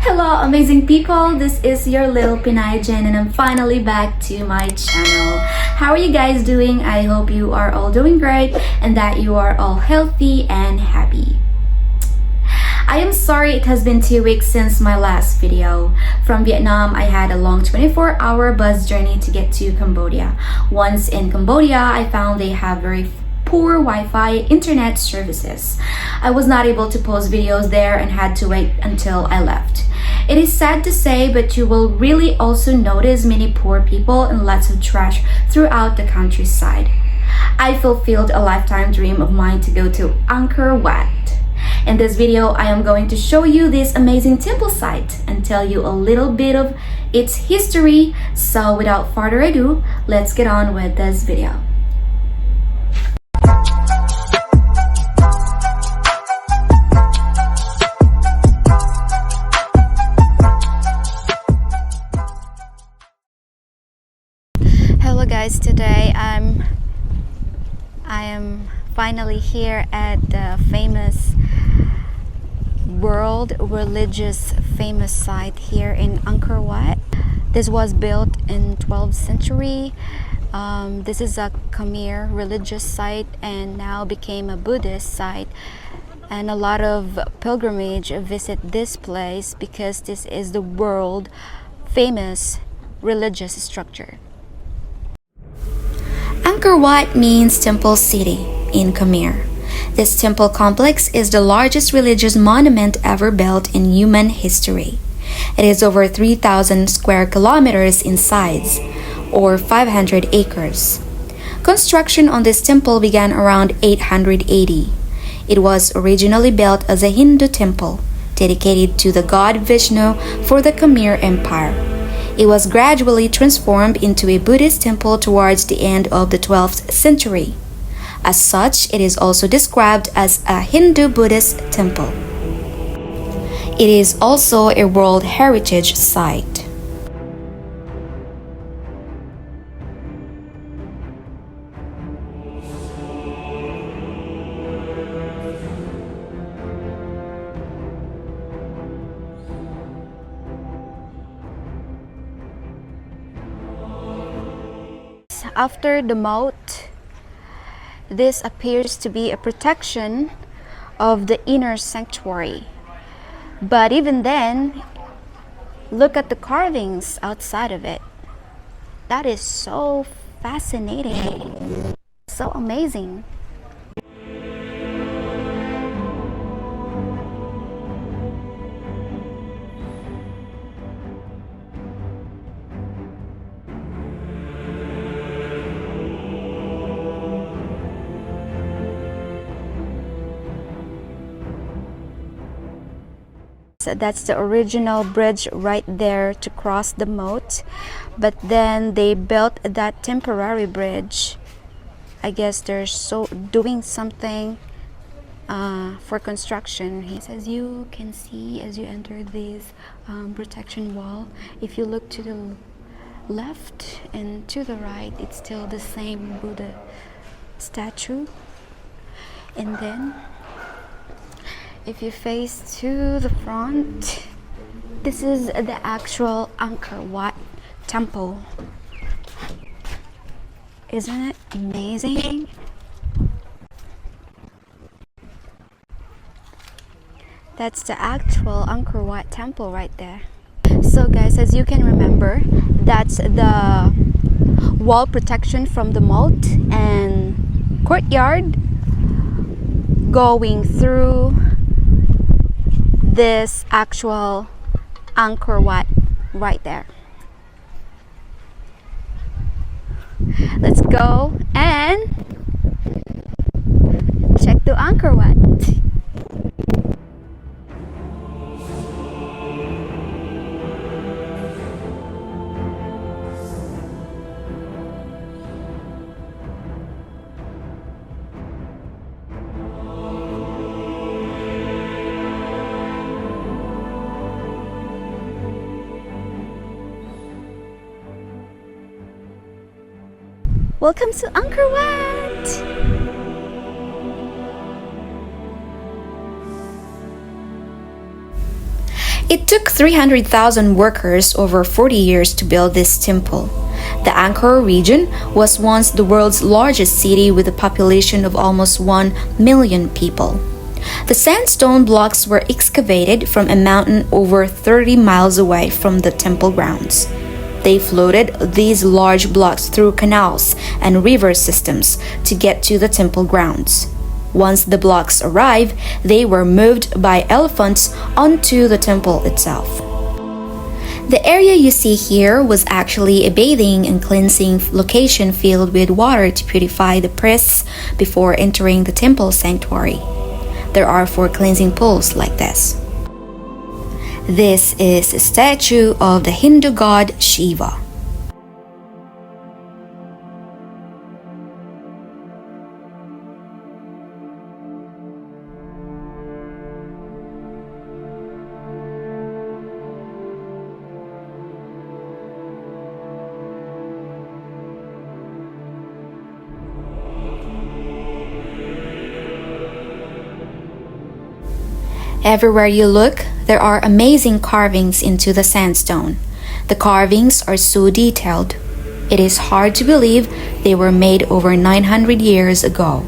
Hello amazing people, this is your little Pinay Jen and I'm finally back to my channel. How are you guys doing? I hope you are all doing great and that you are all healthy and happy. I am sorry it has been 2 weeks since my last video. From Vietnam, I had a long 24-hour bus journey to get to Cambodia. Once in Cambodia, I found they have very poor Wi-Fi internet services. I was not able to post videos there and had to wait until I left. It is sad to say, but you will really also notice many poor people and lots of trash throughout the countryside. I fulfilled a lifetime dream of mine to go to Angkor Wat. In this video, I am going to show you this amazing temple site and tell you a little bit of its history. So without further ado, let's get on with this video. Hello guys, today I am finally here at the famous world religious famous site here in Ankor Wat. This was built in 12th century. This is a Khmer religious site and now became a Buddhist site, and a lot of pilgrimage visit this place because this is the world famous religious structure. Angkor Wat means temple city in Khmer. This temple complex is the largest religious monument ever built in human history. It is over 3,000 square kilometers in size, or 500 acres. Construction on this temple began around 880. It was originally built as a Hindu temple, dedicated to the god Vishnu for the Khmer Empire. It was gradually transformed into a Buddhist temple towards the end of the 12th century. As such, it is also described as a Hindu-Buddhist temple. It is also a World Heritage Site. After the moat, this appears to be a protection of the inner sanctuary. But even then, look at the carvings outside of it. That is so fascinating, so amazing. So that's the original bridge right there to cross the moat, but then they built that temporary bridge. I guess they're doing something for construction. He says you can see as you enter this protection wall, if you look to the left and to the right, it's still the same Buddha statue. And then if you face to the front, this is the actual Angkor Wat temple. Isn't it amazing? That's the actual Angkor Wat temple right there. So guys, as you can remember, that's the wall protection from the moat and courtyard going through this actual Angkor Wat right there. Let's go and check the Angkor Wat. Welcome to Ankor Wat! It took 300,000 workers over 40 years to build this temple. The Angkor region was once the world's largest city with a population of almost 1 million people. The sandstone blocks were excavated from a mountain over 30 miles away from the temple grounds. They floated these large blocks through canals and river systems to get to the temple grounds. Once the blocks arrived, they were moved by elephants onto the temple itself. The area you see here was actually a bathing and cleansing location filled with water to purify the priests before entering the temple sanctuary. There are 4 cleansing pools like this. This is a statue of the Hindu god Shiva. Everywhere you look, there are amazing carvings into the sandstone. The carvings are so detailed. It is hard to believe they were made over 900 years ago.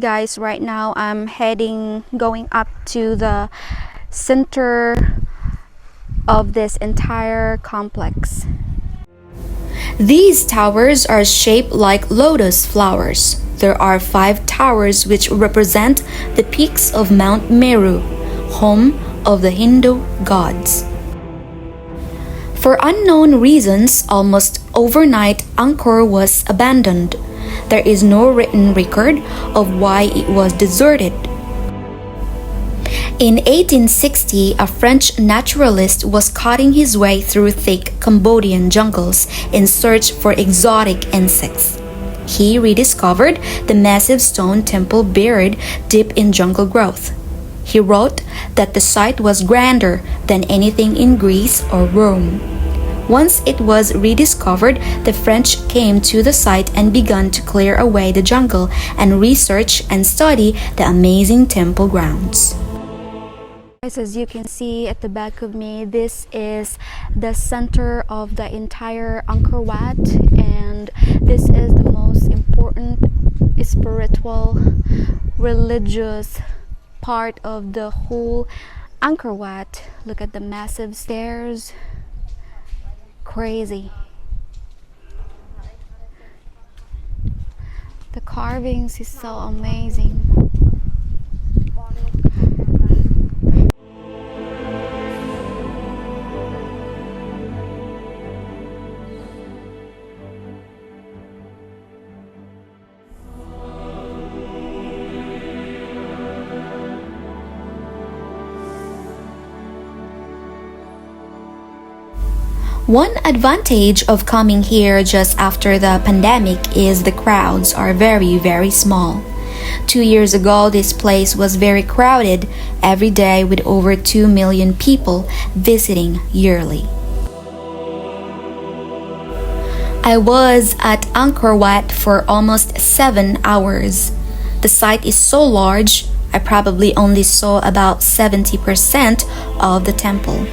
Guys, right now I'm going up to the center of this entire complex. These towers are shaped like lotus flowers. There are 5 towers which represent the peaks of Mount Meru, home of the Hindu gods. For unknown reasons, almost overnight Angkor was abandoned. There is no written record of why it was deserted. In 1860, a French naturalist was cutting his way through thick Cambodian jungles in search for exotic insects. He rediscovered the massive stone temple buried deep in jungle growth. He wrote that the site was grander than anything in Greece or Rome. Once it was rediscovered, the French came to the site and began to clear away the jungle and research and study the amazing temple grounds. As you can see at the back of me, this is the center of the entire Angkor Wat, and this is the most important spiritual, religious part of the whole Angkor Wat. Look at the massive stairs. Crazy. The carvings is so amazing. One advantage of coming here just after the pandemic is the crowds are very small. 2 years ago, this place was very crowded every day with over 2 million people visiting yearly. I was at Ankor Wat for almost 7 hours. The site is so large, I probably only saw about 70% of the temple.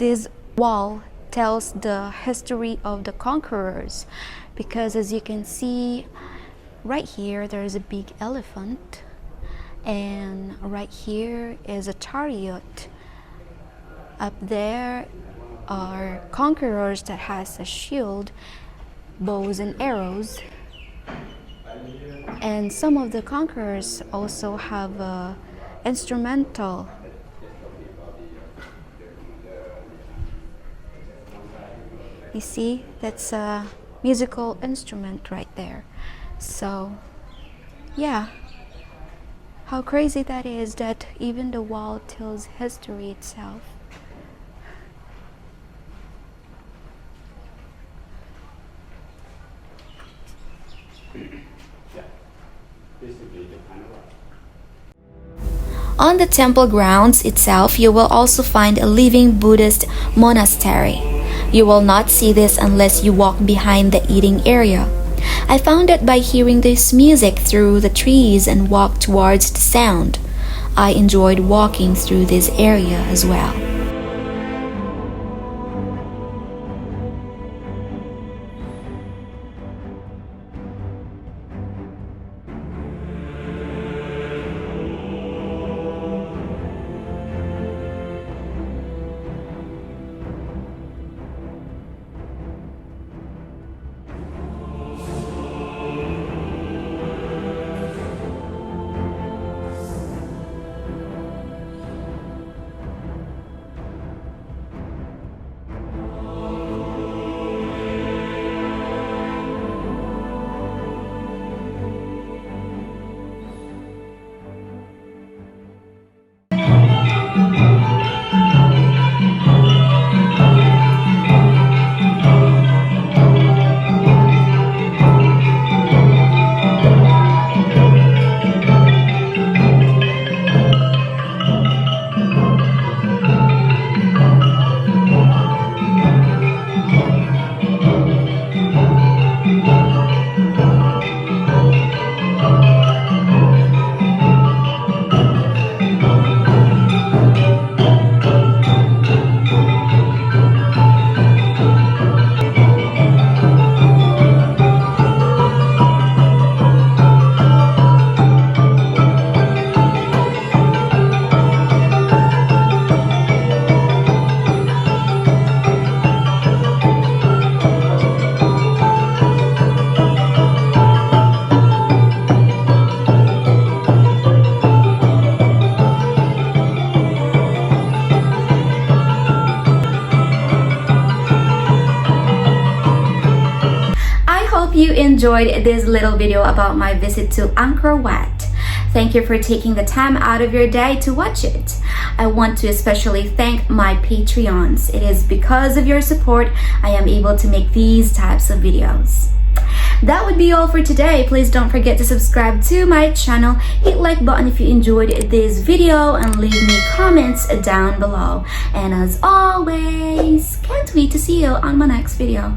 this wall tells the history of the conquerors, because as you can see right here, there is a big elephant, and right here is a chariot. Up there are conquerors that has a shield, bows and arrows, and some of the conquerors also have a instrumental. You see, that's a musical instrument right there. So yeah, how crazy that is, that even the wall tells history itself. On the temple grounds itself, you will also find a living Buddhist monastery. You will not see this unless you walk behind the eating area. I found it by hearing this music through the trees and walked towards the sound. I enjoyed walking through this area as well. You enjoyed this little video about my visit to Angkor Wat. Thank you for taking the time out of your day to watch it. I want to especially thank my Patreons. It is because of your support I am able to make these types of videos. That would be all for today. Please don't forget to subscribe to my channel, hit like button if you enjoyed this video, and leave me comments down below. And as always, can't wait to see you on my next video.